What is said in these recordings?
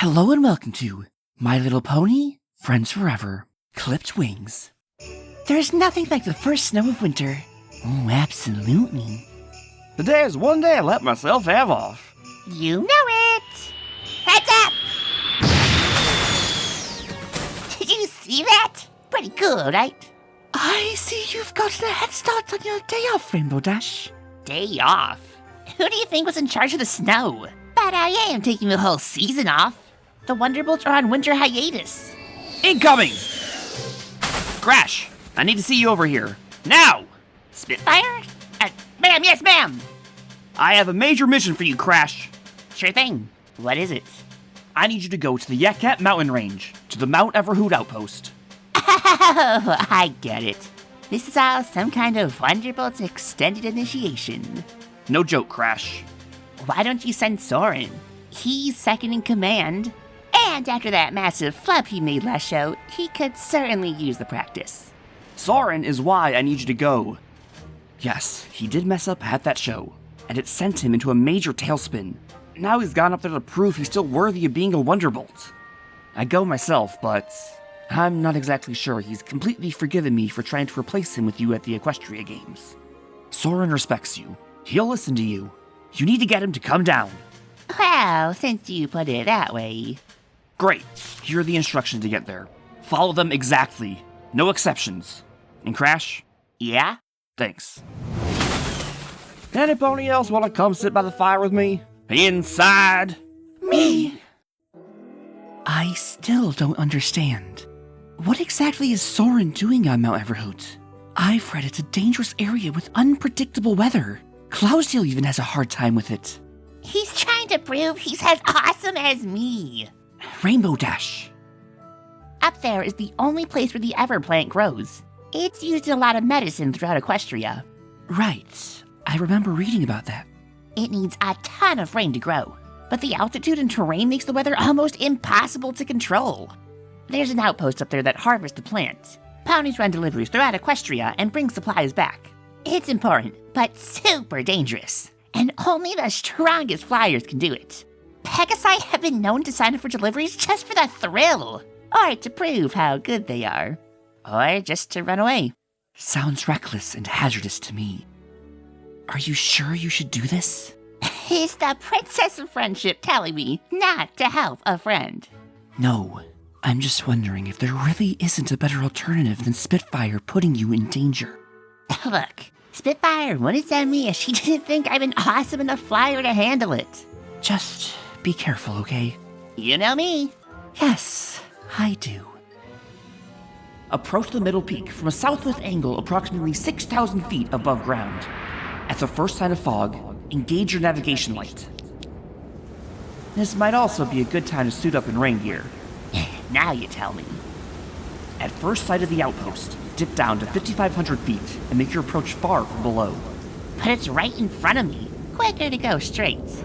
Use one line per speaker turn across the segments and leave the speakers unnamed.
Hello and welcome to My Little Pony, Friends Forever, Clipped Wings. There's nothing like the first snow of winter. Oh, absolutely.
Today's one day I let myself have off.
You know it! Heads up! Did you see that? Pretty cool, right?
I see you've gotten a head start on your day off, Rainbow Dash.
Day off? Who do you think was in charge of the snow? But I am taking the whole season off. The Wonderbolts are on winter hiatus.
Incoming! Crash, I need to see you over here. Now!
Spitfire? Ma'am, yes, ma'am!
I have a major mission for you, Crash.
Sure thing. What is it?
I need you to go to the Yak Mountain Range, to the Mount Everhoot outpost.
Oh, I get it. This is all some kind of Wonderbolts extended initiation.
No joke, Crash.
Why don't you send Soarin? He's second in command. And after that massive flub he made last show, he could certainly use the practice.
Soarin is why I need you to go. Yes, he did mess up at that show, and it sent him into a major tailspin. Now he's gone up there to prove he's still worthy of being a Wonderbolt. I go myself, but I'm not exactly sure he's completely forgiven me for trying to replace him with you at the Equestria Games. Soarin respects you. He'll listen to you. You need to get him to come down.
Well, since you put it that way.
Great. Here are the instructions to get there. Follow them exactly. No exceptions. And Crash?
Yeah?
Thanks. Anybody else want to come sit by the fire with me? Inside?
Me?
I still don't understand. What exactly is Soarin doing on Mount Everhoot? I've read it's a dangerous area with unpredictable weather. Cloudsteel even has a hard time with it.
He's trying to prove he's as awesome as me.
Rainbow Dash.
Up there is the only place where the Ever plant grows. It's used in a lot of medicine throughout Equestria.
Right. I remember reading about that.
It needs a ton of rain to grow, but the altitude and terrain makes the weather almost impossible to control. There's an outpost up there that harvests the plant. Ponies run deliveries throughout Equestria and bring supplies back. It's important, but super dangerous, and only the strongest flyers can do it. Pegasi have been known to sign up for deliveries just for the thrill, or to prove how good they are, or just to run away.
Sounds reckless and hazardous to me. Are you sure you should do this?
It's the Princess of Friendship telling me not to help a friend.
No, I'm just wondering if there really isn't a better alternative than Spitfire putting you in danger.
Look, Spitfire wouldn't send me if she didn't think I'm an awesome enough flyer to handle it.
Just be careful, okay?
You know me.
Yes, I do.
Approach the middle peak from a southwest angle approximately 6,000 feet above ground. At the first sign of fog, engage your navigation light. This might also be a good time to suit up in rain gear.
Now you tell me.
At first sight of the outpost, dip down to 5,500 feet and make your approach far from below.
But it's right in front of me. Quicker to go straight.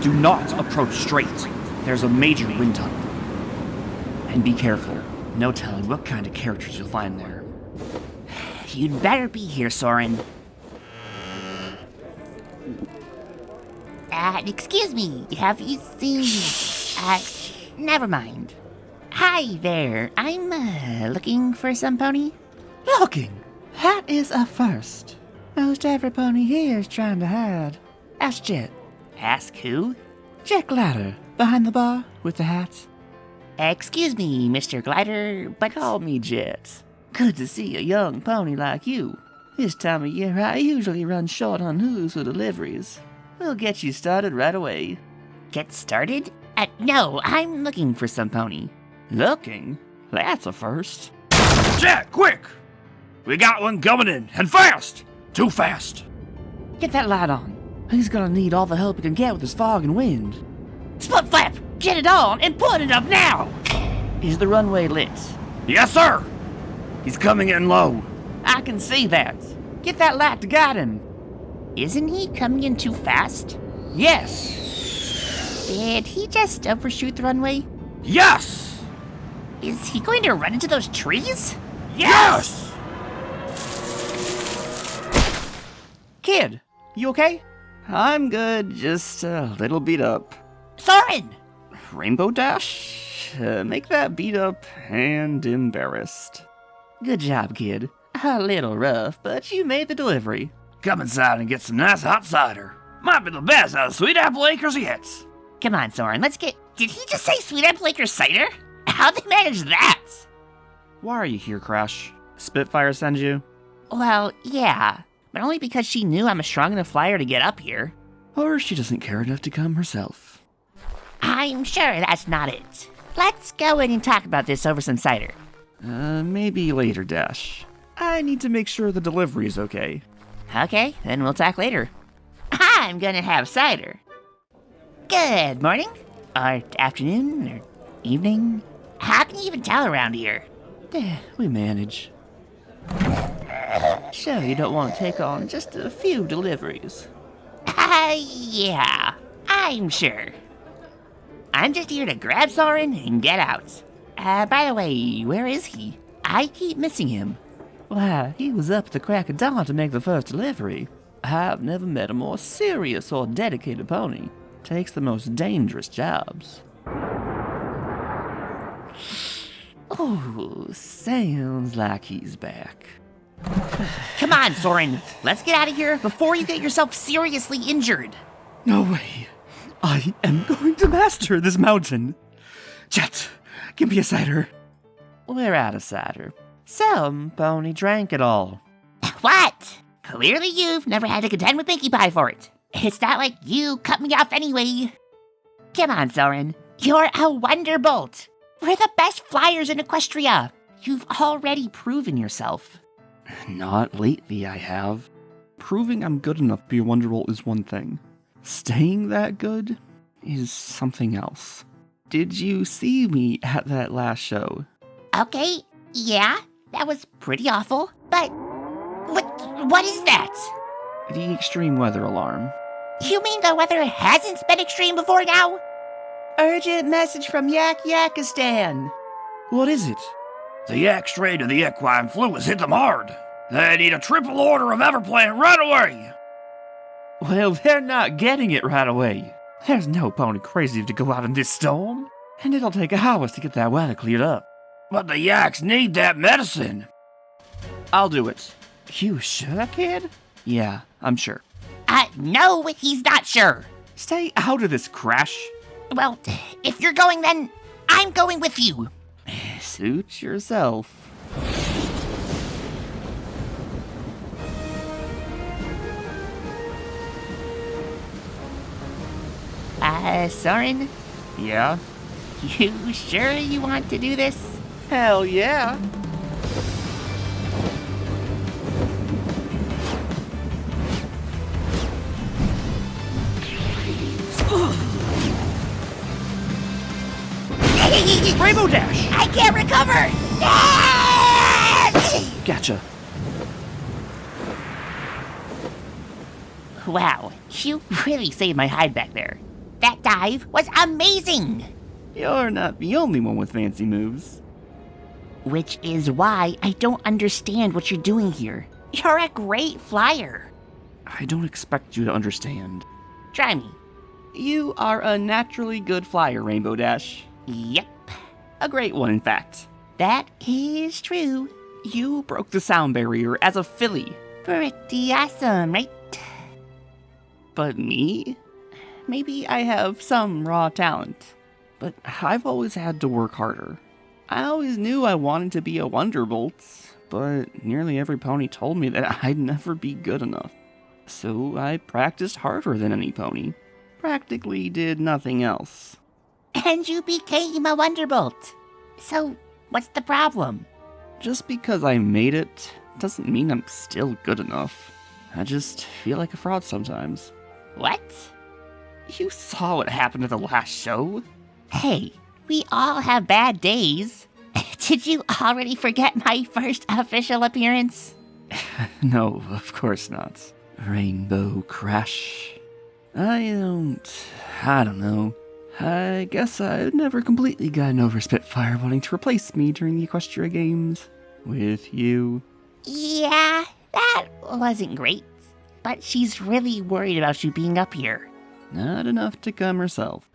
Do not approach straight. There's a major wind tunnel. And be careful. No telling what kind of characters you'll find there.
You'd better be here, Soarin. Excuse me, have you seen... never mind. Hi there, I'm, looking for some pony.
Looking? That is a first. Most every pony here is trying to hide. Ask Jet.
Ask who?
Jet Glider, behind the bar, with the hat.
Excuse me, Mr. Glider, but
Call me Jet. Good to see a young pony like you. This time of year, I usually run short on hooves for deliveries. We'll get you started right away.
get started? No, I'm looking for some pony.
Looking? That's a first. Jet, quick! We got one coming in, and fast! Too fast!
Get that light on. He's gonna need all the help he can get with this fog and wind.
Split flap! Get it on and put it up now!
Is the runway lit? Yes, sir! He's coming in low.
I can see that. Get that light to guide him.
Isn't he coming in too fast?
Yes.
Did he just overshoot the runway?
Yes!
Is he going to run into those trees?
Yes!
Kid, you okay?
I'm good, just a little beat up.
Soarin!
Rainbow Dash? Make that beat up and embarrassed. Good job, kid. A little rough, but you made the delivery. Come inside and get some nice hot cider. Might be the best out of Sweet Apple Acres yet.
Come on, Soarin, let's get... Did he just say Sweet Apple Acres cider? How'd they manage that?
Why are you here, Crash? Spitfire send you?
Well, yeah, but only because she knew I'm a strong enough flyer to get up here.
Or she doesn't care enough to come herself.
I'm sure that's not it. Let's go in and talk about this over some cider.
Maybe later, Dash. I need to make sure the delivery is okay.
Okay, then we'll talk later. I'm gonna have cider. Good morning, or afternoon, or evening. How can you even tell around here?
We manage. So you don't want to take on just a few deliveries?
Yeah, I'm sure. I'm just here to grab Soarin and get out. By the way, where is he? I keep missing him.
Why, he was up at the crack of dawn to make the first delivery. I've never met a more serious or dedicated pony. Takes the most dangerous jobs. Oh, sounds like he's back.
Come on, Soarin. Let's get out of here before you get yourself seriously injured.
No way. I am going to master this mountain. Jet, give me a cider. We're out of cider. Some pony drank it all.
What? Clearly you've never had to contend with Pinkie Pie for it. It's not like you cut me off anyway. Come on, Soarin. You're a wonderbolt. We're the best flyers in Equestria. You've already proven yourself.
Not lately, I have. Proving I'm good enough to be a Wonderbolt is one thing. Staying that good is something else. Did you see me at that last show?
Okay, yeah, that was pretty awful, but what is that?
The extreme weather alarm.
You mean the weather hasn't been extreme before now?
Urgent message from Yakistan. What is it?
The yak strain of the equine flu has hit them hard. They need a triple order of Everplant right away.
Well, they're not getting it right away. There's no pony crazy enough to go out in this storm, and it'll take hours to get that weather cleared up.
But the yaks need that medicine.
I'll do it. You sure, kid? Yeah, I'm sure.
No, he's not sure.
Stay out of this, Crash.
Well, if you're going, then I'm going with you.
Suit yourself.
Soarin?
Yeah?
You sure you want to do this?
Hell yeah. Rainbow Dash!
I can't recover!
Gotcha.
Wow, you really saved my hide back there. That dive was amazing!
You're not the only one with fancy moves.
Which is why I don't understand what you're doing here. You're a great flyer.
I don't expect you to understand.
Try me.
You are a naturally good flyer, Rainbow Dash.
Yep.
A great one, in fact.
That is true.
You broke the sound barrier as a filly.
Pretty awesome, right?
But me? Maybe I have some raw talent. But I've always had to work harder. I always knew I wanted to be a Wonderbolt, but nearly every pony told me that I'd never be good enough. So I practiced harder than any pony. Practically did nothing else.
And you became a Wonderbolt. So, what's the problem?
Just because I made it doesn't mean I'm still good enough. I just feel like a fraud sometimes.
What?
You saw what happened at the last show.
Hey, we all have bad days. Did you already forget my first official appearance?
No, of course not. Rainbow Crash. I don't know. I guess I've never completely gotten over Spitfire wanting to replace me during the Equestria Games. With you.
Yeah, that wasn't great. But she's really worried about you being up here.
Not enough to come herself.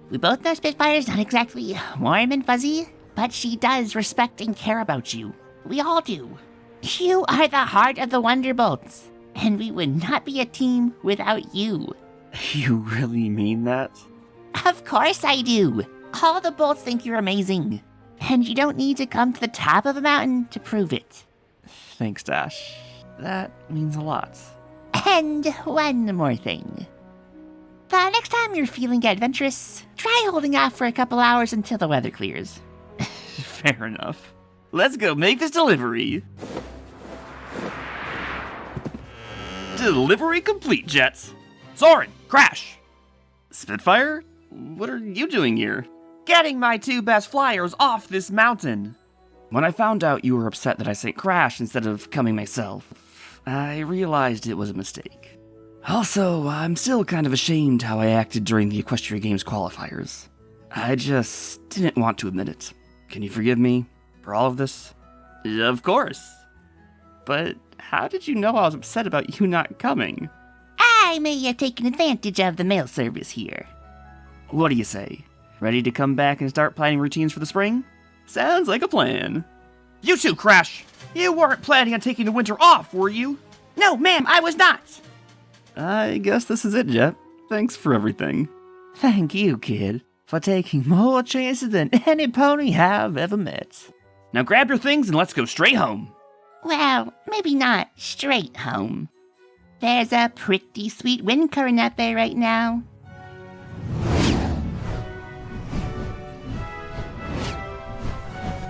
We both know Spitfire's not exactly warm and fuzzy, but she does respect and care about you. We all do. You are the heart of the Wonderbolts, and we would not be a team without you.
You really mean that?
Of course I do. All the bolts think you're amazing, and you don't need to come to the top of a mountain to prove it.
Thanks, Dash. That means a lot.
And one more thing. The next time you're feeling adventurous, try holding off for a couple hours until the weather clears.
Fair enough. Let's go make this delivery. Delivery complete, Jets. Soarin, crash. Spitfire? What are you doing here? Getting my 2 best flyers off this mountain. When I found out you were upset that I said crash instead of coming myself, I realized it was a mistake. Also, I'm still kind of ashamed how I acted during the Equestria Games qualifiers. I just didn't want to admit it. Can you forgive me for all of this? Of course. But how did you know I was upset about you not coming?
I may have taken advantage of the mail service here.
What do you say? Ready to come back and start planning routines for the spring? Sounds like a plan. You two, Crash! You weren't planning on taking the winter off, were you?
No, ma'am, I was not.
I guess this is it, Jet. Thanks for everything. Thank you, kid, for taking more chances than any pony I've ever met. Now grab your things and let's go straight home.
Well, maybe not straight home. There's a pretty sweet wind current out there right now.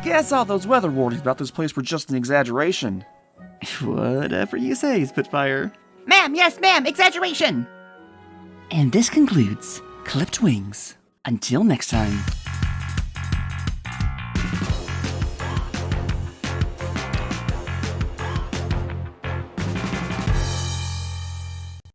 Guess all those weather warnings about this place were just an exaggeration. Whatever you say, Spitfire.
Ma'am, yes, ma'am, exaggeration!
And this concludes Clipped Wings. Until next time.